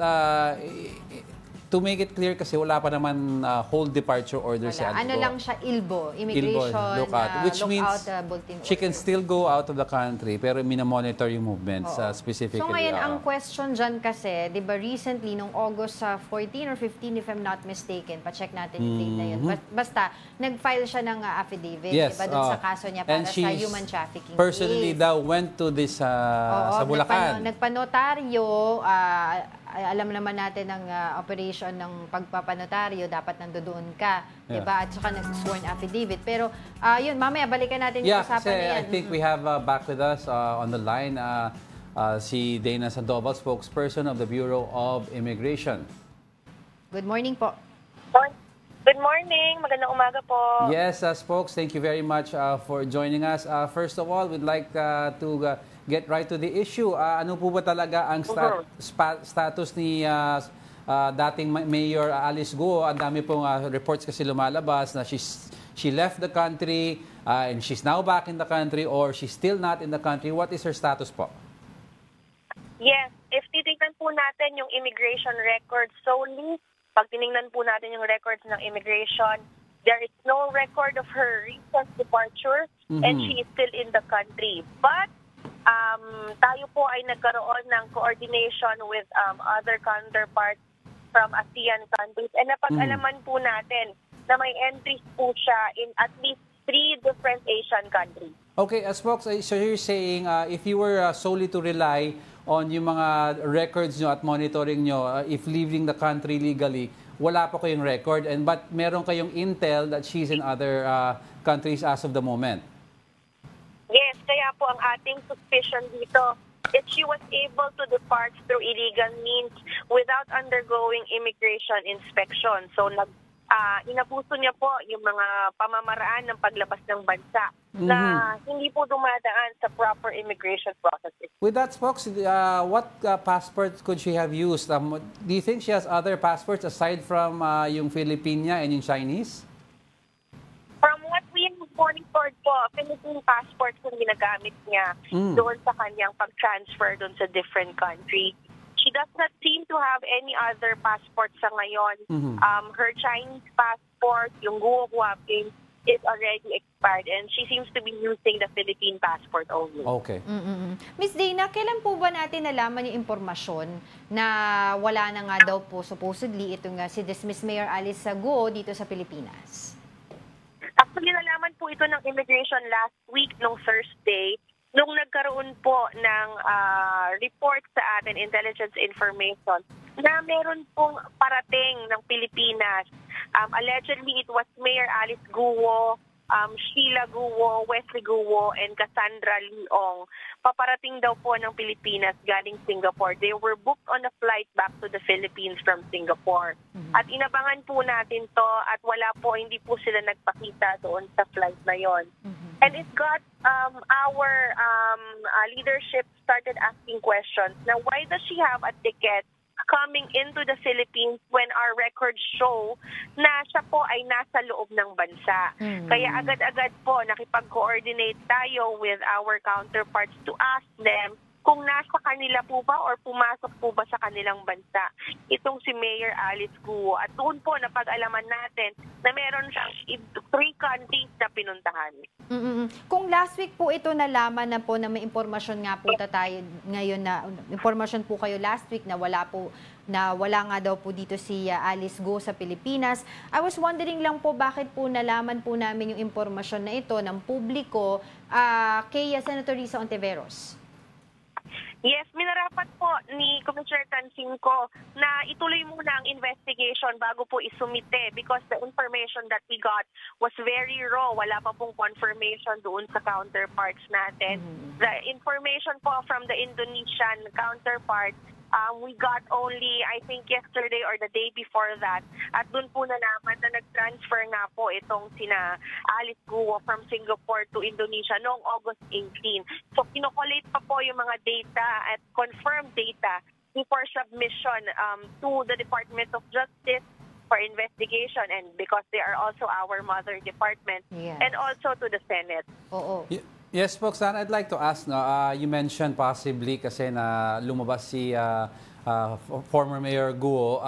to make it clear kasi wala pa naman whole departure order si Alice Guo. Ano lang siya, ILBO, Immigration Lookout, which means bulletin she can still go out of the country pero minamonitor yung movements specifically. So ngayon, ang question dyan kasi, di ba recently, nung August 14 or 15, if I'm not mistaken, pa-check natin yung date na yun. Basta, nag-file siya ng affidavit, yes, diba, dun sa kaso niya para sa human trafficking personally case. daw went to this sa Bulacan. Nagpanotaryo, alam naman natin ang operation ng pagpapanotaryo, dapat nandoon ka, diba? At saka nag-sworn affidavit. Pero yun, mamaya balikan natin yung usapan na yan. I think we have back with us on the line si Dana Sandoval, spokesperson of the Bureau of Immigration. Good morning po. Good morning. Magandang umaga po. Yes, spokes, thank you very much for joining us. First of all, we'd like to get right to the issue. Ano po ba talaga ang status ni dating Mayor Alice Guo, ang dami pong reports kasi lumalabas na she left the country and she's now back in the country or she's still not in the country. What is her status po? Yes, if titignan po natin yung immigration records solely, pag tinignan po natin yung records ng immigration, there is no record of her recent departure and she is still in the country. But tayo po ay nagkaroon ng coordination with other counterparts from ASEAN countries and napag-alaman po natin na may entries po siya in at least 3 different Asian countries. Okay, Spokes, so you're saying if you were solely to rely on yung mga records nyo at monitoring nyo, if leaving the country legally, wala pa kayong record, but meron kayong intel that she's in other countries as of the moment? Yes, kaya po ang ating suspicion dito is she was able to depart through illegal means without undergoing immigration inspection. So inabuso niya po yung mga pamamaraan ng paglabas ng bansa na hindi po dumadaan sa proper immigration processes. With that, Spokes, what passports could she have used? Do you think she has other passports aside from yung Filipina and yung Chinese? From what we have monitored po, Philippine passports yung ginagamit niya doon sa kanyang pag-transfer doon sa different country. She does not seem to have any other passport sa ngayon. Her Chinese passport, yung Guo Huaping, is already expired and she seems to be using the Philippine passport only. Okay. Miss Dana, kailan po ba natin nalaman yung impormasyon na wala na nga daw po supposedly itong si dismissed Mayor Alice Guo dito sa Pilipinas? Actually, nalaman po ito ng immigration last week, nung Thursday, nung nagkaroon po ng report sa atin, intelligence information, na meron pong parating ng Pilipinas. Allegedly, it was Mayor Alice Guo, Sheila Guo, Wesley Guo, and Cassandra Leong. Paparating daw po ng Pilipinas galing Singapore. They were booked on a flight back to the Philippines from Singapore. At inabangan po natin to at wala po, hindi po sila nagpakita doon sa flight na yon. And it got our leadership started asking questions. Now, why does she have a ticket coming into the Philippines when our records show na siya po ay nasa loob ng bansa? Kaya agad-agad po nakipag-coordinate tayo with our counterparts to ask them kung nasa kanila po ba or pumasok po ba sa kanilang bansa itong si Mayor Alice Guo. At doon po napag-alaman natin na meron siyang 3 countries na pinuntahan. Kung last week po ito nalaman na po na may impormasyon nga po tayo ngayon na impormasyon po kayo last week na wala nga daw po dito si Alice Guo sa Pilipinas. I was wondering lang po bakit po nalaman po namin yung impormasyon na ito ng publiko kay Senator Risa Ontiveros. Yes, minarapat po ni Commissioner Cancinco na ituloy muna ang investigation bago po isumite because the information that we got was very raw. Wala pa pong confirmation doon sa counterparts natin. The information po from the Indonesian counterpart, we got only, I think, yesterday or the day before that. At doon po nalaman na nag-transfer nga po itong sina Alice Guo from Singapore to Indonesia noong August 18. So, kinokolate pa po yung mga data at confirmed data before submission to the Department of Justice for investigation and because they are also our mother department and also to the Senate. Yes, folks, I'd like to ask, you mentioned possibly kasi na lumabas si former Mayor Guo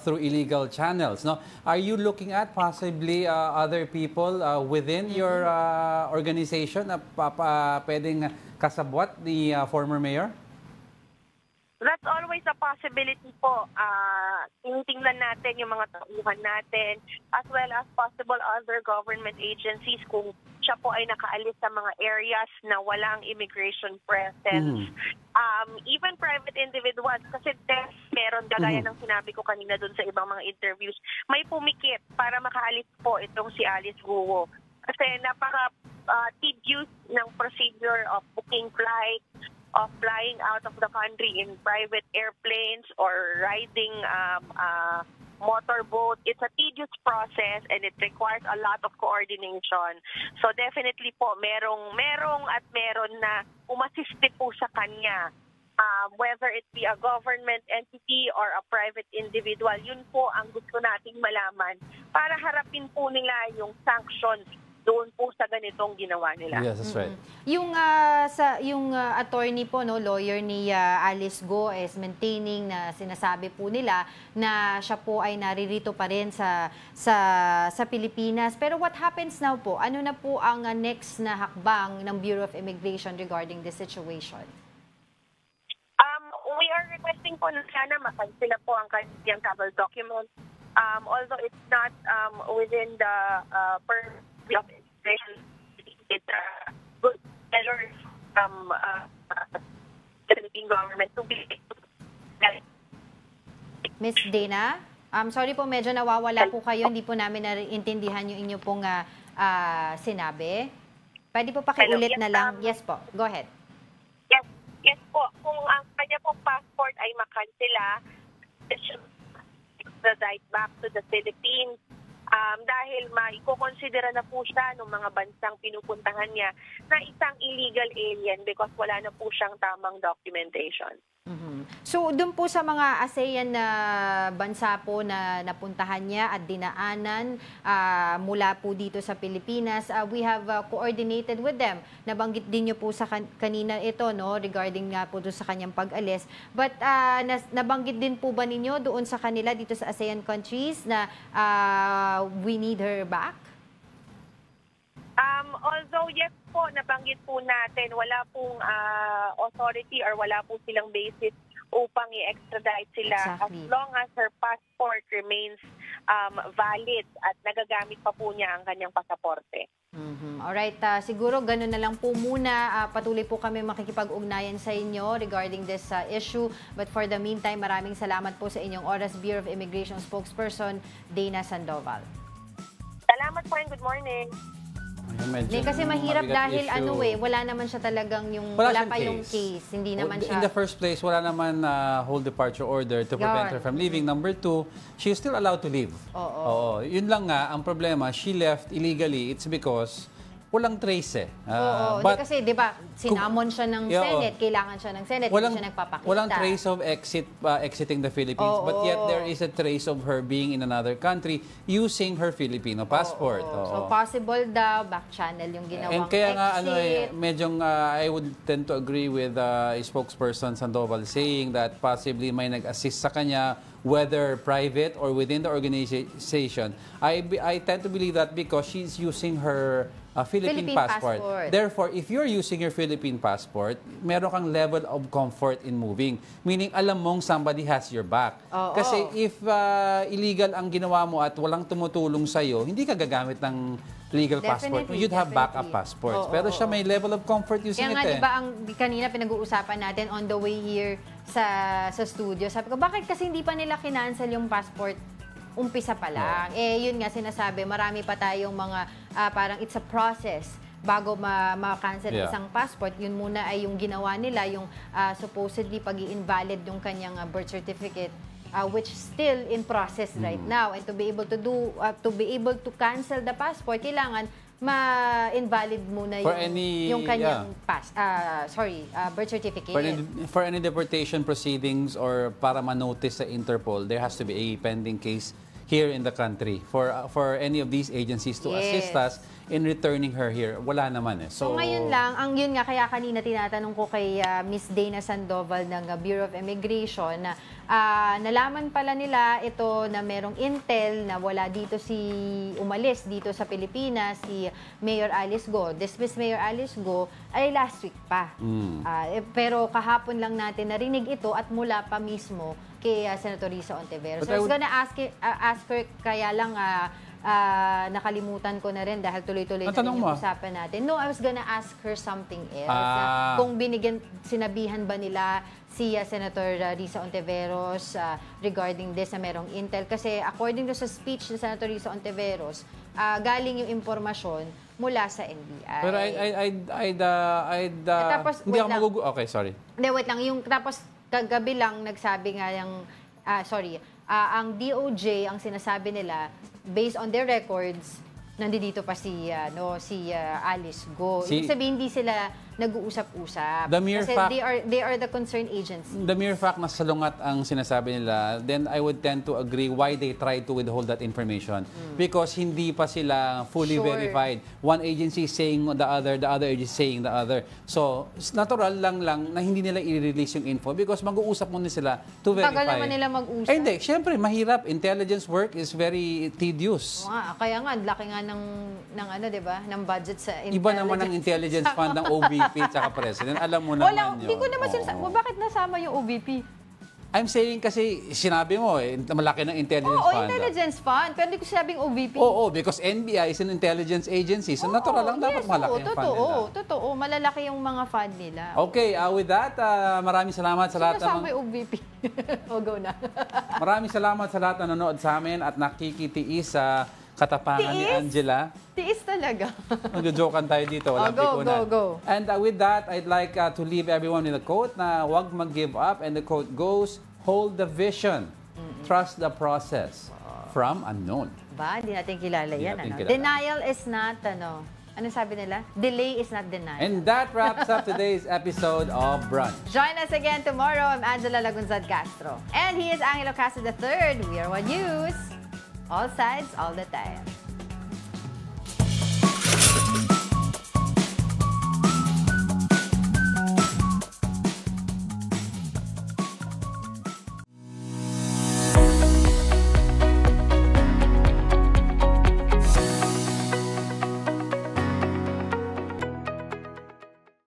through illegal channels. No? Are you looking at possibly other people within your organization na pwedeng kasabwat ni former Mayor? That's always a possibility po. Tinitingnan natin yung mga tauhan natin as well as possible other government agencies kung siya po ay nakaalis sa mga areas na walang immigration presence. Even private individuals, kasi meron, gagaya ng sinabi ko kanina dun sa ibang mga interviews, may pumikit para makaalis po itong si Alice Guo. Kasi napaka-tedious ng procedure of booking flights, of flying out of the country in private airplanes or riding motorboat. It's a tedious process and it requires a lot of coordination. So definitely po, merong na umasiste po sa kanya whether it be a government entity or a private individual. Yun po ang gusto nating malaman para harapin po nila yung sanctions doon po sa ganitong ginawa nila. Yes, that's right. Yung attorney po, no, lawyer ni Alice Go is maintaining na sinasabi po nila na siya po ay naririto pa rin sa Pilipinas. Pero what happens now po? Ano na po ang next na hakbang ng Bureau of Immigration regarding this situation? We are requesting po na sana makansila po ang kanyang travel documents. Although it's not within the purview of immigration, it's a good measure from the Philippine government to be. Miss Dana, sorry po, medyo nawawala po kayo. Hindi po namin naiintindihan yung inyo pong sinabi. Pwede po pakiulit na lang. Yes po, go ahead. Yes po, kung ang kanya pong passport ay makansela, it should extradite back to the Philippines. Dahil maiko-considera na po siya ng mga bansang pinupuntahan niya na isang illegal alien because wala na po siyang tamang documentation. So, doon po sa mga ASEAN na bansa po na napuntahan niya at dinaanan mula po dito sa Pilipinas, we have coordinated with them. Nabanggit din niyo po sa kanina ito, no, regarding nga po doon sa kanyang pag-alis. But nabanggit din po ba ninyo doon sa kanila dito sa ASEAN countries na we need her back? Although yes po, nabanggit po natin, wala pong authority or wala po silang basis upang i-extradite sila as long as her passport remains valid at nagagamit pa po niya ang kanyang pasaporte. Alright, siguro ganun na lang po muna. Patuloy po kami makikipag-ugnayan sa inyo regarding this issue. But for the meantime, maraming salamat po sa inyong oras, Bureau of Immigration spokesperson, Dana Sandoval. Salamat po and good morning. Kasi mahirap dahil wala naman siya talagang wala pa yung case. Hindi naman siya. In the first place, wala naman whole departure order to prevent her from leaving. Number two, she's still allowed to leave. Oo. Yun lang nga, ang problema, she left illegally. It's because walang trace But, kasi di ba, sinamon siya ng Senate, kailangan siya ng Senate, hindi siya nagpapakita. Walang trace of exiting the Philippines, but yet there is a trace of her being in another country using her Filipino passport. So possible daw, back channel yung ginawang And kaya nga, exit. medyong I would tend to agree with spokesperson Sandoval saying that possibly may nag-assist sa kanya, whether private or within the organization. I tend to believe that because she's using her Philippine passport. Therefore, if you're using your Philippine passport, meron kang level of comfort in moving. Meaning, alam mong somebody has your back. Kasi if illegal ang ginawa mo at walang tumutulong sa'yo, hindi ka gagamit ng legal passport. You'd have backup passports. Pero siya may level of comfort using it. Kaya nga, di ba, kanina pinag-uusapan natin on the way here sa studio, sabi ko, bakit kasi hindi pa nila kinancel yung passport umpisa pa lang? Yun nga sinasabi, marami pa tayong mga, parang it's a process bago ma-cancel isang passport. Yun muna ay yung ginawa nila, yung supposedly pag-i-invalid yung kanyang birth certificate, which still in process right now. And to be able to cancel the passport, kailangan ma-invalid muna yung kanyang birth certificate. For any deportation proceedings or para ma-notice sa Interpol, there has to be a pending case here in the country for any of these agencies to assist us in returning her here. Wala naman So ngayon lang, yun nga kaya kanina tinatanong ko kay Miss Dana Sandoval ng Bureau of Immigration na nalaman pala nila ito na merong intel na wala dito umalis dito sa Pilipinas si Mayor Alice Go. Dismissed Mayor Alice Go ay last week pa. Pero kahapon lang natin narinig ito at mula pa mismo kay Senator Risa Ontiveros. So I was gonna ask her, kaya lang nakalimutan ko na rin dahil tuloy-tuloy na rin yung usapan natin. No, I was gonna ask her something else. Kung sinabihan ba nila si Senator Risa Ontiveros regarding this na merong intel. Kasi according to sa speech ni Senator Risa Ontiveros, galing yung impormasyon mula sa NBI. Pero tapos, hindi ako magugu... Okay, sorry. Hindi, wait lang. Tapos kagabi lang nagsabi nga yung... ang DOJ, ang sinasabi nila, based on their records, nandito pa si Alice Go. Si- Ibig sabihin, hindi sila nag-uusap-usap. The mere Kasi fact- they are the concerned agency. The mere fact na salungat ang sinasabi nila, then I would tend to agree why they try to withhold that information. Because hindi pa sila fully Sure. verified. One agency is saying the other agency is saying the other. So, natural lang na hindi nila i-release yung info because mag-uusap muna sila to verify. Tagal naman nila mag-usap. Hindi, syempre, mahirap. Intelligence work is very tedious. Kaya nga, laki nga ng ano, 'di ba? Ng budget sa intelligence. Iba naman ang intelligence fund ng OVP at president. Alam mo naman yun. Hindi ko naman sinasabi. Bakit nasama yung OVP? I'm saying kasi, sinabi mo malaki ng intelligence fund. Intelligence fund. Pero hindi ko sabing OVP. Oo, because NBI is an intelligence agency. So natural lang dapat malaki ang fund nila. Totoo. Malalaki yung mga fund nila. Okay, with that, maraming salamat sa lahat ng... Sinasama yung OVP. Go na. Maraming salamat sa lahat na nanonood sa amin at nakikitiis sa katapangan ni Angela. Tiis talaga. Nagjo-jokean tayo dito. Walang pikunan. Go. And with that, I'd like to leave everyone with a quote na huwag mag-give up. And the quote goes, hold the vision, trust the process, from unknown. Hindi natin kilala yan. natin kilala. Denial is not, ano sabi nila? Delay is not denial. And that wraps up today's episode of Brunch. Join us again tomorrow. I'm Angela Lagunzad Castro. And he is Angelo Castro III. We are One News. All sides, all the time.